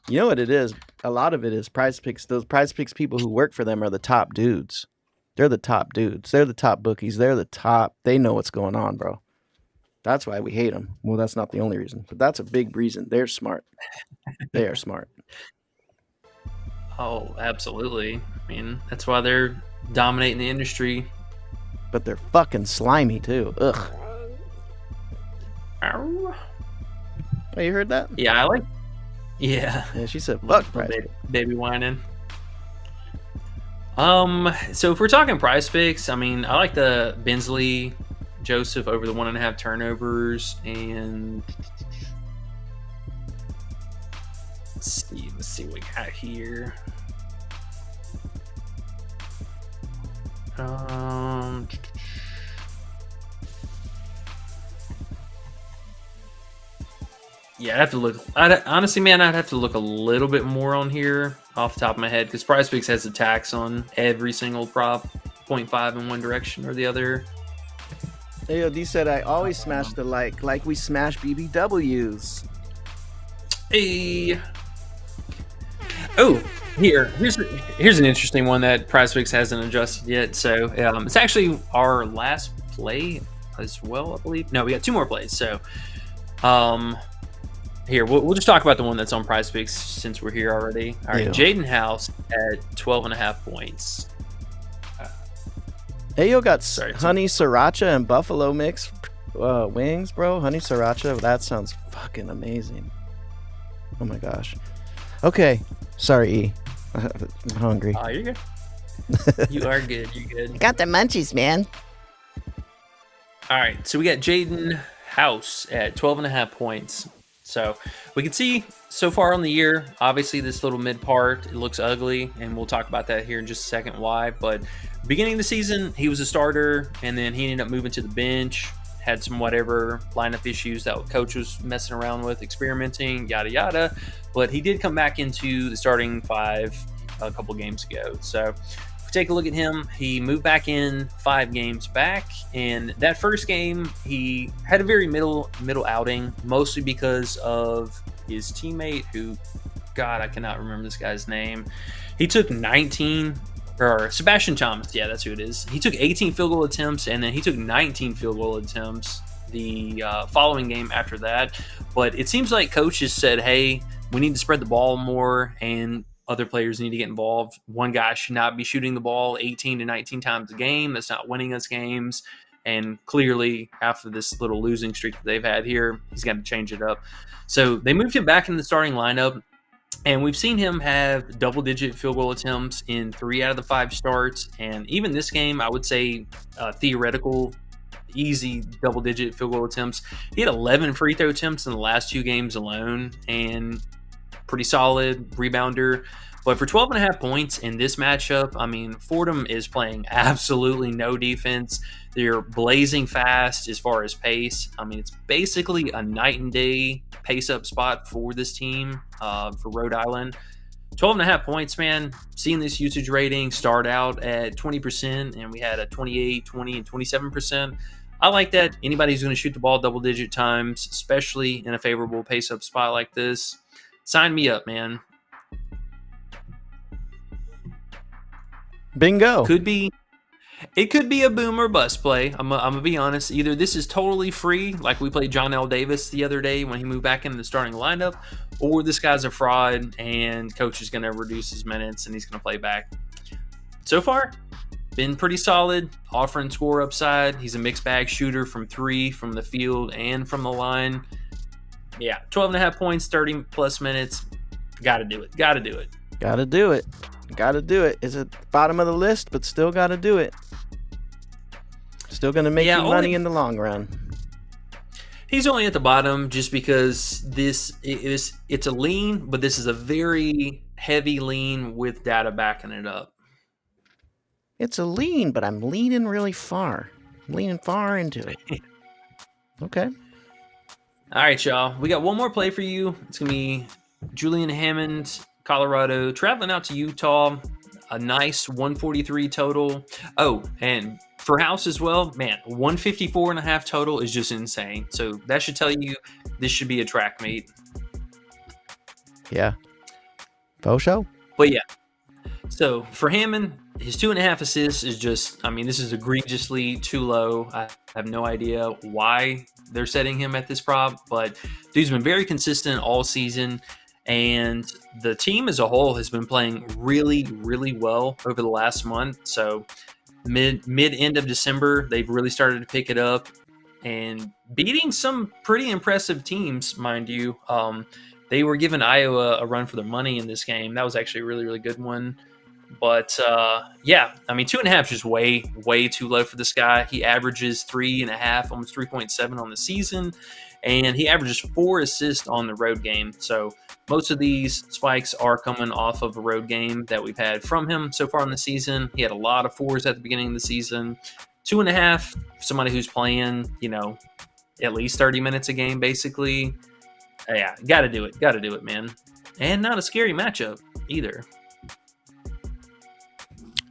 You know what it is? A lot of it is PrizePicks. Those PrizePicks people who work for them are the top dudes. They're the top dudes. They're the top bookies. They're the top. They know what's going on, bro. That's why we hate them. Well, that's not the only reason, but that's a big reason. They're smart. They are smart. Oh, absolutely. I mean, that's why they're dominating the industry. But they're fucking slimy, too. Ugh. Ow. Oh, you heard that? Yeah, Yeah, she said, fuck baby whining. So if we're talking PrizePicks, I mean, I like the Bensley Joseph over the 1.5 turnovers, and let's see what we got here. Yeah, I'd have to look. Honestly, man, I'd have to look a little bit more on here off the top of my head, because PrizePicks has a tax on every single prop, 0.5 in one direction or the other. AOD said, I always smash the like we smash BBWs. Hey. Oh, here's an interesting one that PrizePicks hasn't adjusted yet. So it's actually our last play as well, I believe. No, we got 2 more plays. So here, we'll just talk about the one that's on PrizePicks since we're here already. All right, yeah. Jaden House at 12.5 points. Ayo got honey sriracha and buffalo mix wings, bro. Honey sriracha, that sounds fucking amazing. Oh my gosh. Okay, sorry, E. I'm hungry. Oh, you're good. You are good. You're good. I got the munchies, man. All right, so we got Jaden House at 12.5 points. So we can see so far on the year, obviously this little mid part, it looks ugly, and we'll talk about that here in just a second why. But beginning of the season, he was a starter, and then he ended up moving to the bench, had some whatever lineup issues that coach was messing around with, experimenting, yada, yada. But he did come back into the starting 5 a couple games ago. So if we take a look at him, he moved back in 5 games back, and that first game he had a very middle outing, mostly because of his teammate who, God, I cannot remember this guy's name. He took 19, or Sebastian Thomas, yeah, that's who it is. He took 18 field goal attempts, and then he took 19 field goal attempts the following game after that. But it seems like coaches said, hey, we need to spread the ball more, and other players need to get involved. One guy should not be shooting the ball 18 to 19 times a game. That's not winning us games. And clearly, after this little losing streak that they've had here, he's got to change it up. So they moved him back in the starting lineup, and we've seen him have double-digit field goal attempts in 3 out of the 5 starts. And even this game, I would say theoretical, easy double-digit field goal attempts. He had 11 free throw attempts in the last 2 games alone, and pretty solid rebounder. But for 12.5 points in this matchup, I mean, Fordham is playing absolutely no defense. They're blazing fast as far as pace. I mean, it's basically a night and day pace-up spot for this team, for Rhode Island. 12.5 points, man. Seeing this usage rating start out at 20%, and we had a 28, 20, and 27%. I like that. Anybody who's going to shoot the ball double-digit times, especially in a favorable pace-up spot like this, sign me up, man. Bingo. It could be a boom or bust play. I'm gonna be honest. Either this is totally free, like we played John L. Davis the other day when he moved back into the starting lineup, or this guy's a fraud and coach is gonna reduce his minutes and he's gonna play back. So far, been pretty solid, offering score upside. He's a mixed bag shooter from 3, from the field and from the line. Yeah, 12.5 points, 30 plus minutes. Got to do it. Got to do it. It's at the bottom of the list, but still got to do it. Still going to make you money in the long run. He's only at the bottom just because it's a lean, but this is a very heavy lean with data backing it up. It's a lean, but I'm leaning really far. I'm leaning far into it. Okay. All right, y'all. We got one more play for you. It's going to be Julian Hammond, Colorado, traveling out to Utah. A nice 143 total. Oh, and for house as well, man, 154.5 total is just insane. So that should tell you this should be a track meet. Yeah. Faux show. But yeah. So for Hammond, his 2.5 assists is just, I mean, this is egregiously too low. I have no idea why they're setting him at this prop, but dude's been very consistent all season. And the team as a whole has been playing really, really well over the last month. So mid-end of December, they've really started to pick it up and beating some pretty impressive teams, mind you. They were giving Iowa a run for their money in this game. That was actually a really, really good one. But, yeah, I mean, 2.5 is just way, way too low for this guy. He averages 3.5, almost 3.7 on the season, and he averages 4 assists on the road game. So most of these spikes are coming off of a road game that we've had from him so far in the season. He had a lot of 4s at the beginning of the season. 2.5, somebody who's playing, at least 30 minutes a game, basically. Yeah, got to do it, man. And not a scary matchup either.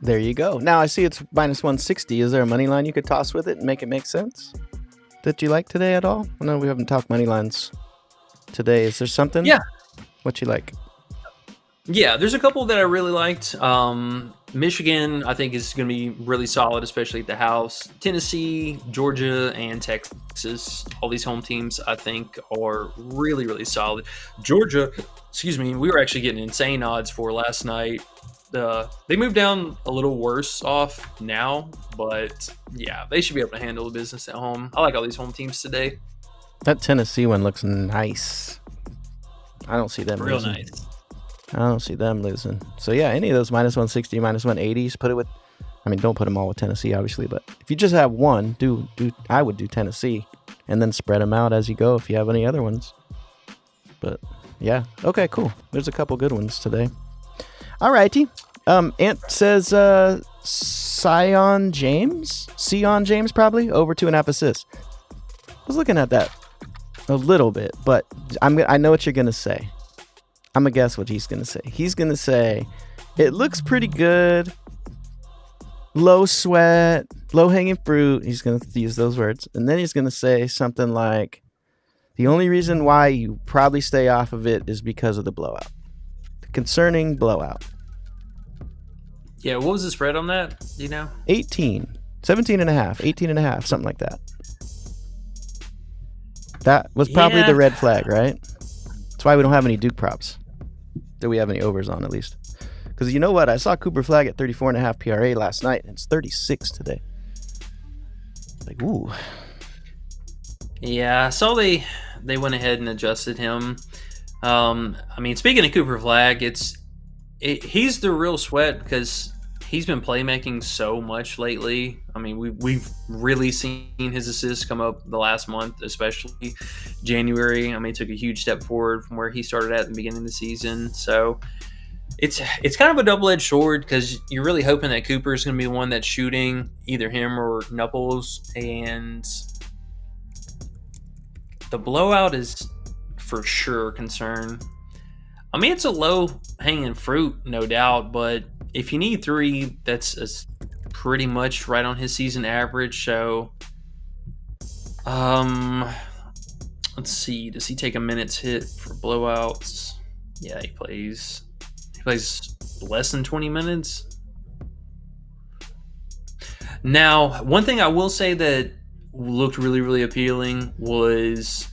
There you go. Now I see it's minus 160. Is there a money line you could toss with it and make it make sense that you like today at all? I know we haven't talked money lines today. Is there something? Yeah. What you like? Yeah, there's a couple that I really liked. Michigan, I think, is going to be really solid, especially at the house. Tennessee, Georgia, and Texas. All these home teams, I think, are really, really solid. Georgia, we were actually getting insane odds for last night. They moved down a little worse off now, but yeah, they should be able to handle the business at home. I like all these home teams today. That Tennessee one looks nice. I don't see them real losing. Nice. I don't see them losing. So yeah, any of those minus 160, minus 180s, put it with. I mean, don't put them all with Tennessee, obviously, but if you just have one, I would do Tennessee, and then spread them out as you go if you have any other ones. But yeah, okay, cool. There's a couple good ones today. All righty. Ant says Sion James probably over 2.5 assists. I was looking at that a little bit, but I know what you're gonna say. I'm going to guess what he's going to say. He's going to say, it looks pretty good. Low sweat, low hanging fruit. He's going to use those words. And then he's going to say something like, the only reason why you probably stay off of it is because of the blowout. The concerning blowout. Yeah, what was the spread on that? Do you know? 18. 17 and a half. 18 and a half. Something like that. That was probably the red flag, right? That's why we don't have any Duke props. That we have any overs on, at least. Because you know what? I saw Cooper Flag at 34.5 PRA last night, and it's 36 today. Like, ooh. Yeah, I saw they went ahead and adjusted him. I mean, speaking of Cooper Flag, he's the real sweat because he's been playmaking so much lately. I mean, we've really seen his assists come up the last month, especially January. I mean, he took a huge step forward from where he started at the beginning of the season. So it's kind of a double-edged sword because you're really hoping that Cooper's going to be the one that's shooting, either him or Knuckles, and the blowout is for sure a concern. I mean, it's a low-hanging fruit, no doubt, but if you need 3, that's pretty much right on his season average. So, let's see. Does he take a minute's hit for blowouts? Yeah, he plays less than 20 minutes. Now, one thing I will say that looked really, really appealing was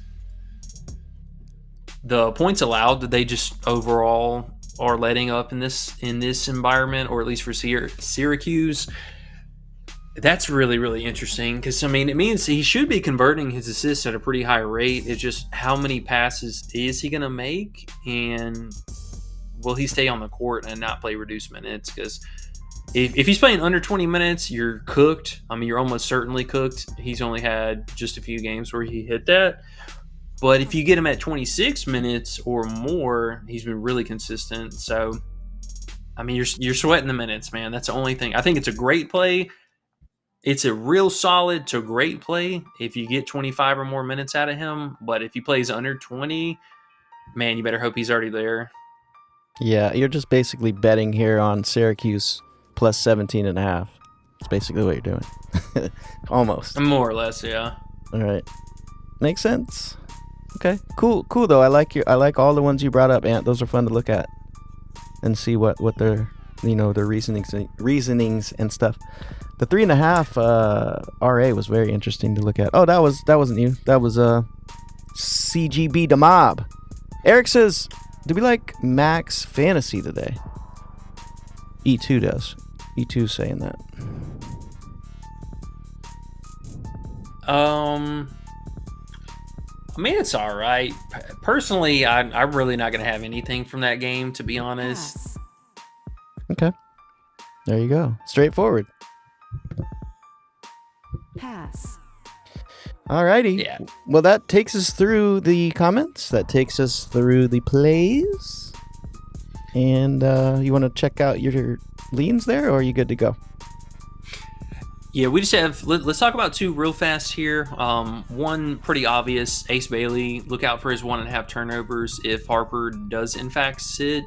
the points allowed that they just overall are letting up in this environment, or at least for Syracuse. That's really, really interesting because, I mean, it means he should be converting his assists at a pretty high rate. It's just how many passes is he going to make, and will he stay on the court and not play reduced minutes? Because if he's playing under 20 minutes, you're cooked. I mean, you're almost certainly cooked. He's only had just a few games where he hit that. But if you get him at 26 minutes or more, he's been really consistent. So, I mean, you're sweating the minutes, man. That's the only thing. I think it's a great play. It's a real solid to great play if you get 25 or more minutes out of him. But if he plays under 20, man, you better hope he's already there. Yeah, you're just basically betting here on Syracuse plus 17 and a half. That's basically what you're doing. Almost. More or less, yeah. All right. Makes sense. Okay. Cool though. I like all the ones you brought up, Ant. Those are fun to look at and see what their their reasonings and stuff. The 3.5 RA was very interesting to look at. Oh, that wasn't you. That was CGB the Mob. Eric says, do we like Max Fantasy today? E2 does. E2's saying that. I mean, it's all right. Personally, I'm really not going to have anything from that game, to be honest. Okay. There you go. Straightforward. Pass. Alrighty. Yeah. Well, that takes us through the comments. That takes us through the plays. And you want to check out your leans there, or are you good to go? Yeah, we just have, let's talk about 2 real fast here. One pretty obvious, Ace Bailey. Look out for his 1.5 turnovers if Harper does in fact sit.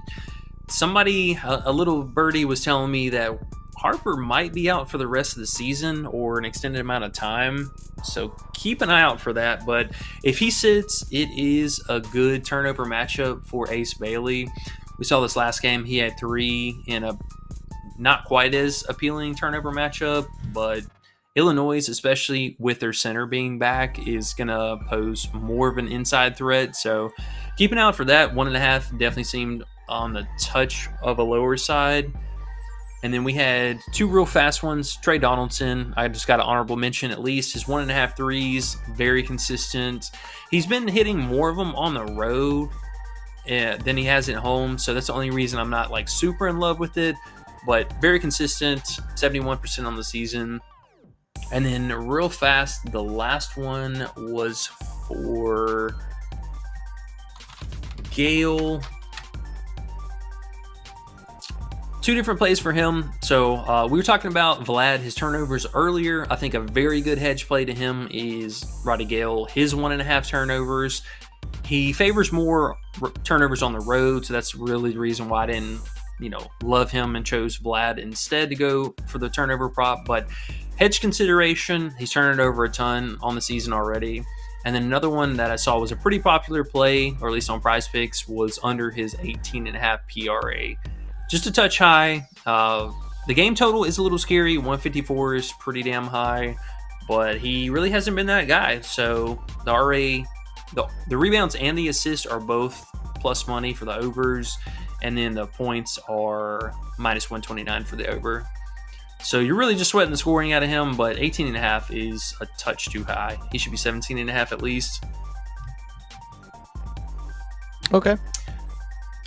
Somebody, a little birdie, was telling me that Harper might be out for the rest of the season or an extended amount of time. So keep an eye out for that. But if he sits, it is a good turnover matchup for Ace Bailey. We saw this last game. He had 3 in a not quite as appealing turnover matchup, but Illinois, especially with their center being back, is going to pose more of an inside threat. So keep an eye out for that. 1.5 definitely seemed on the touch of a lower side. And then we had 2 real fast ones. Trey Donaldson, I just got an honorable mention at least. His 1.5 threes, very consistent. He's been hitting more of them on the road than he has at home. So that's the only reason I'm not like super in love with it. But very consistent, 71% on the season. And then real fast, the last one was for Gale. 2 different plays for him. So we were talking about Vlad, his turnovers earlier. I think a very good hedge play to him is Roddy Gale, his 1.5 turnovers. He favors more turnovers on the road, so that's really the reason why I didn't, love him and chose Vlad instead to go for the turnover prop. But hedge consideration, he's turned it over a ton on the season already. And then another one that I saw was a pretty popular play, or at least on PrizePicks, was under his 18.5 PRA. Just a touch high. The game total is a little scary. 154 is pretty damn high, but he really hasn't been that guy. So the RA, the rebounds and the assists are both plus money for the overs, and then the points are minus 129 for the over. So you're really just sweating the scoring out of him, but 18.5 is a touch too high. He should be 17.5 at least. Okay.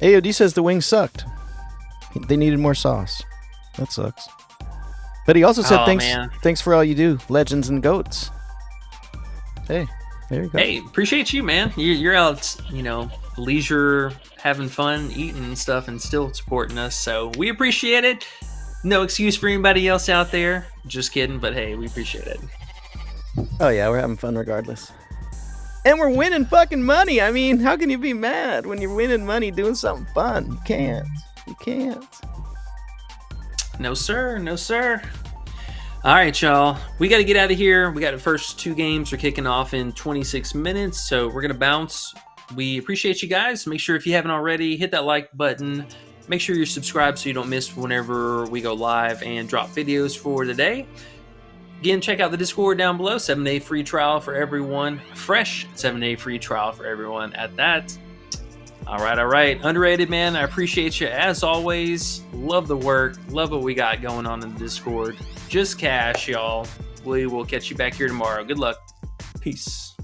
AOD says the wings sucked. They needed more sauce. That sucks. But he also said thanks for all you do, legends and goats. Hey, there you go. Hey, appreciate you, man. You're out, leisure, having fun, eating and stuff, and still supporting us. So we appreciate it. No excuse for anybody else out there. Just kidding, but hey, we appreciate it. Oh yeah, we're having fun regardless. And we're winning fucking money. I mean, how can you be mad when you're winning money doing something fun? You can't. You can't. No, sir. No, sir. All right, y'all. We got to get out of here. We got the first 2 games are kicking off in 26 minutes, so we're going to bounce. We appreciate you guys. Make sure if you haven't already, hit that like button. Make sure you're subscribed so you don't miss whenever we go live and drop videos for the day. Again, check out the Discord down below. 7-day free trial for everyone. Fresh 7-day free trial for everyone at that. All right. Underrated, man. I appreciate you as always. Love the work. Love what we got going on in the Discord. Just cash, y'all. We will catch you back here tomorrow. Good luck. Peace.